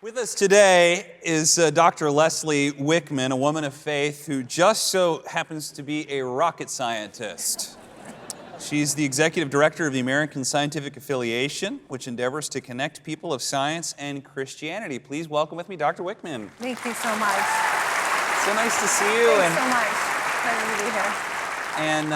With us today is Dr. Leslie Wickman, a woman of faith who just so happens to be a rocket scientist. She's the Executive Director of the American Scientific Affiliation, which endeavors to connect people of science and Christianity. Please welcome with me Dr. Wickman. Thank you so much. So nice to see you. Thanks so much. Pleasure to be here. And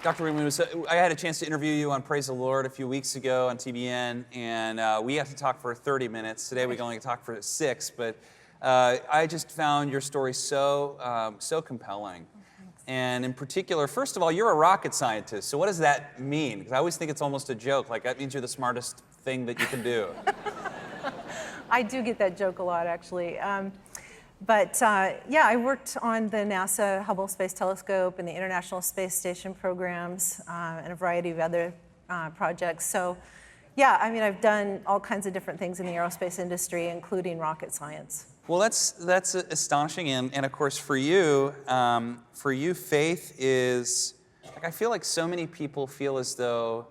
Dr. Wickman, I had a chance to interview you on Praise the Lord a few weeks ago on TBN, and we got to talk for 30 minutes. Today we can only talk for 6, but I just found your story so compelling. And in particular, first of all, you're a rocket scientist. So what does that mean? Because I always think it's almost a joke. Like, that means you're the smartest thing that you can do. I do get that joke a lot, actually. I worked on the NASA Hubble Space Telescope and the International Space Station programs and a variety of other projects. So, yeah, I mean, I've done all kinds of different things in the aerospace industry, including rocket science. Well, that's astonishing, and of course for you, faith is, like, I feel like so many people feel as though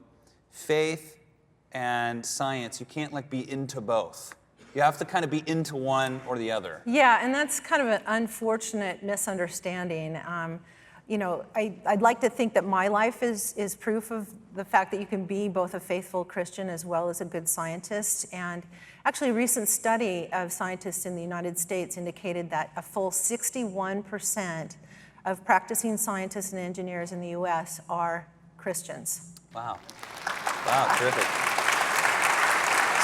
faith and science, you can't like be into both. You have to kind of be into one or the other. Yeah, and that's kind of an unfortunate misunderstanding. I'd like to think that my life is proof of the fact that you can be both a faithful Christian as well as a good scientist. And actually, a recent study of scientists in the United States indicated that a full 61% of practicing scientists and engineers in the U.S. are Christians. Wow. Wow, terrific.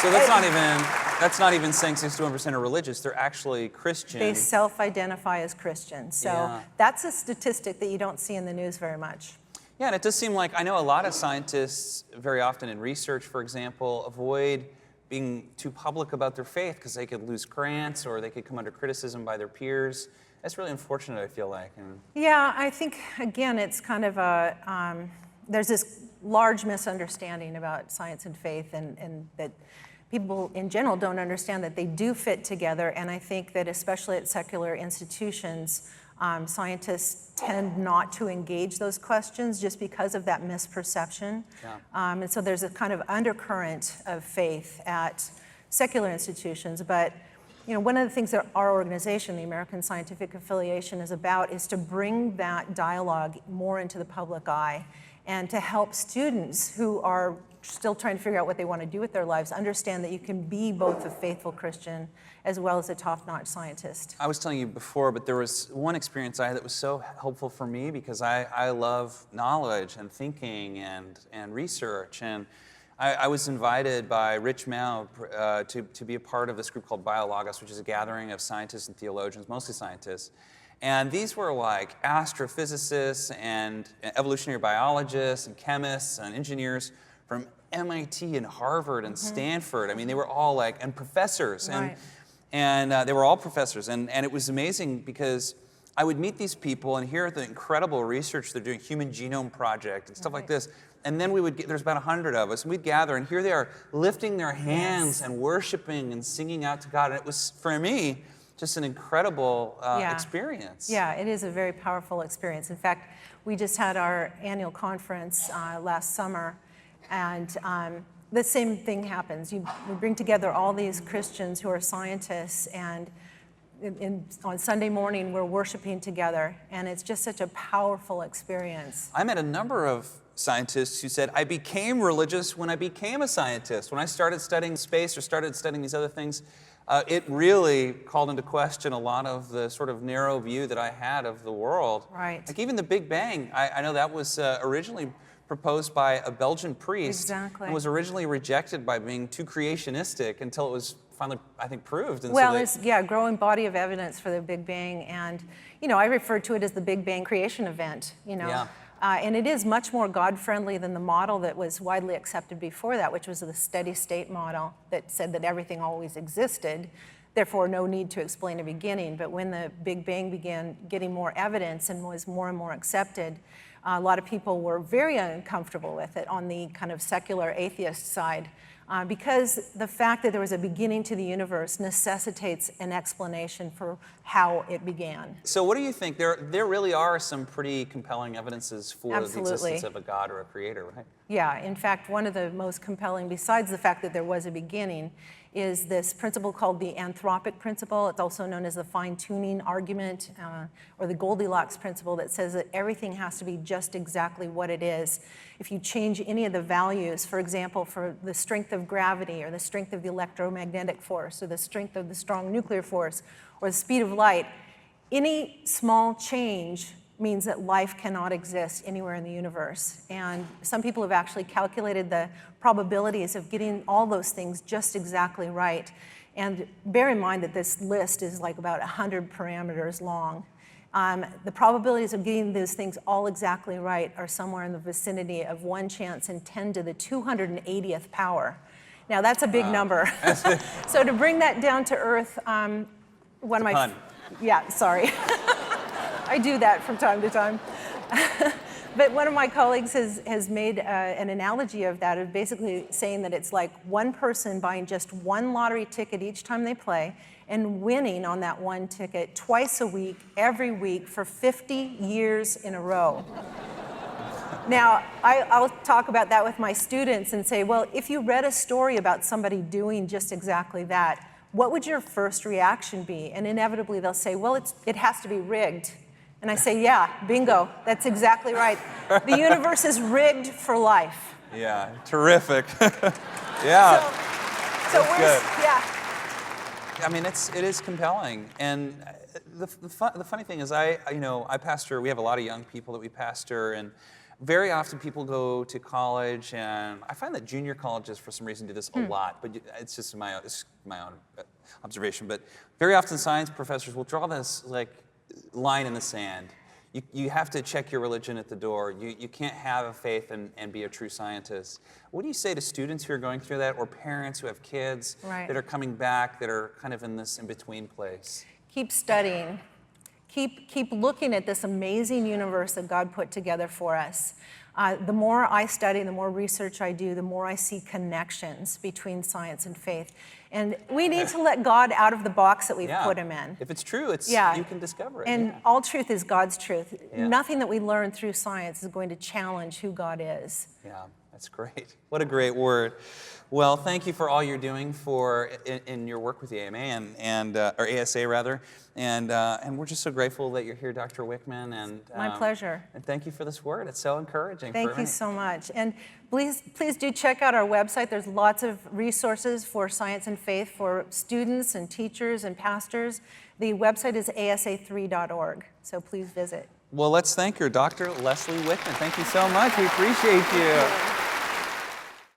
So that's not even saying 61% are religious. They're actually Christian. They self-identify as Christians. So That's a statistic that you don't see in the news very much. Yeah, and it does seem like, I know a lot of scientists, very often in research, for example, avoid being too public about their faith because they could lose grants or they could come under criticism by their peers. That's really unfortunate, I feel like. Yeah, I think, again, it's kind of there's this large misunderstanding about science and faith, and that people in general don't understand that they do fit together. And I think that especially at secular institutions, scientists tend not to engage those questions just because of that misperception. Yeah. And so there's a kind of undercurrent of faith at secular institutions. But one of the things that our organization, the American Scientific Affiliation, is about is to bring that dialogue more into the public eye and to help students who are still trying to figure out what they want to do with their lives understand that you can be both a faithful Christian as well as a top-notch scientist. I was telling you before, but there was one experience I had that was so helpful for me because I love knowledge and thinking and research. And I was invited by Rich Mao to be a part of this group called Biologos, which is a gathering of scientists and theologians, mostly scientists. And these were like astrophysicists and evolutionary biologists and chemists and engineers from MIT and Harvard and Stanford. I mean, they were all like, and professors. Right. And they were all professors. And it was amazing because I would meet these people and hear the incredible research they're doing, Human Genome Project and stuff like this. And then there's about 100 of us, and we'd gather, and here they are lifting their hands and worshiping and singing out to God. And it was, for me, just an incredible experience. Yeah, it is a very powerful experience. In fact, we just had our annual conference last summer, and the same thing happens. We bring together all these Christians who are scientists, and on Sunday morning we're worshiping together, and it's just such a powerful experience. I met a number of scientists who said, I became religious when I became a scientist. When I started studying space or started studying these other things, it really called into question a lot of the sort of narrow view that I had of the world. Right. Like even the Big Bang, I know that was originally proposed by a Belgian priest. Exactly. And was originally rejected by being too creationistic until it was finally, I think, proved. And well, there's a growing body of evidence for the Big Bang, and I refer to it as the Big Bang creation event. Yeah. And it is much more God-friendly than the model that was widely accepted before that, which was the steady state model that said that everything always existed, therefore no need to explain a beginning. But when the Big Bang began getting more evidence and was more and more accepted, a lot of people were very uncomfortable with it on the kind of secular atheist side. Because the fact that there was a beginning to the universe necessitates an explanation for how it began. So what do you think? There really are some pretty compelling evidences for the existence of a God or a creator, right? Yeah, in fact, one of the most compelling, besides the fact that there was a beginning, is this principle called the anthropic principle. It's also known as the fine-tuning argument, or the Goldilocks principle, that says that everything has to be just exactly what it is. If you change any of the values, for example, for the strength of gravity, or the strength of the electromagnetic force, or the strength of the strong nuclear force, or the speed of light, any small change means that life cannot exist anywhere in the universe. And some people have actually calculated the probabilities of getting all those things just exactly right. And bear in mind that this list is like about 100 parameters long. The probabilities of getting those things all exactly right are somewhere in the vicinity of 1 chance in 10 to the 280th power. Now that's a big number. So to bring that down to earth, one of my... Pun. Yeah, sorry. I do that from time to time. But one of my colleagues has made an analogy of that, of basically saying that it's like one person buying just one lottery ticket each time they play and winning on that one ticket twice a week, every week, for 50 years in a row. Now, I'll talk about that with my students and say, well, if you read a story about somebody doing just exactly that, what would your first reaction be? And inevitably they'll say, well, it has to be rigged. And I say, yeah, bingo, that's exactly right. The universe is rigged for life. Yeah, terrific. Yeah. So we're, good. yeah. I mean, it is compelling. And the funny thing is, I pastor, we have a lot of young people that we pastor, and very often people go to college, and I find that junior colleges, for some reason, do this a lot, but it's just my own observation. But very often science professors will draw this like line in the sand. You have to check your religion at the door. You can't have a faith and be a true scientist. What do you say to students who are going through that, or parents who have kids that are coming back, that are kind of in this in-between place? Keep studying. Keep looking at this amazing universe that God put together for us. The more I study, the more research I do, the more I see connections between science and faith. And we need to let God out of the box that we've put him in. If it's true, you can discover it. And all truth is God's truth. Nothing that we learn through science is going to challenge who God is. Yeah, that's great. What a great word. Well, thank you for all you're doing in your work with the AMA or ASA rather, and we're just so grateful that you're here, Dr. Wickman. And my pleasure. And thank you for this word. It's so encouraging. Thank you so much. And please do check out our website. There's lots of resources for science and faith for students and teachers and pastors. The website is asa3.org. So please visit. Well, let's thank her, Dr. Leslie Wickman. Thank you so much. We appreciate you.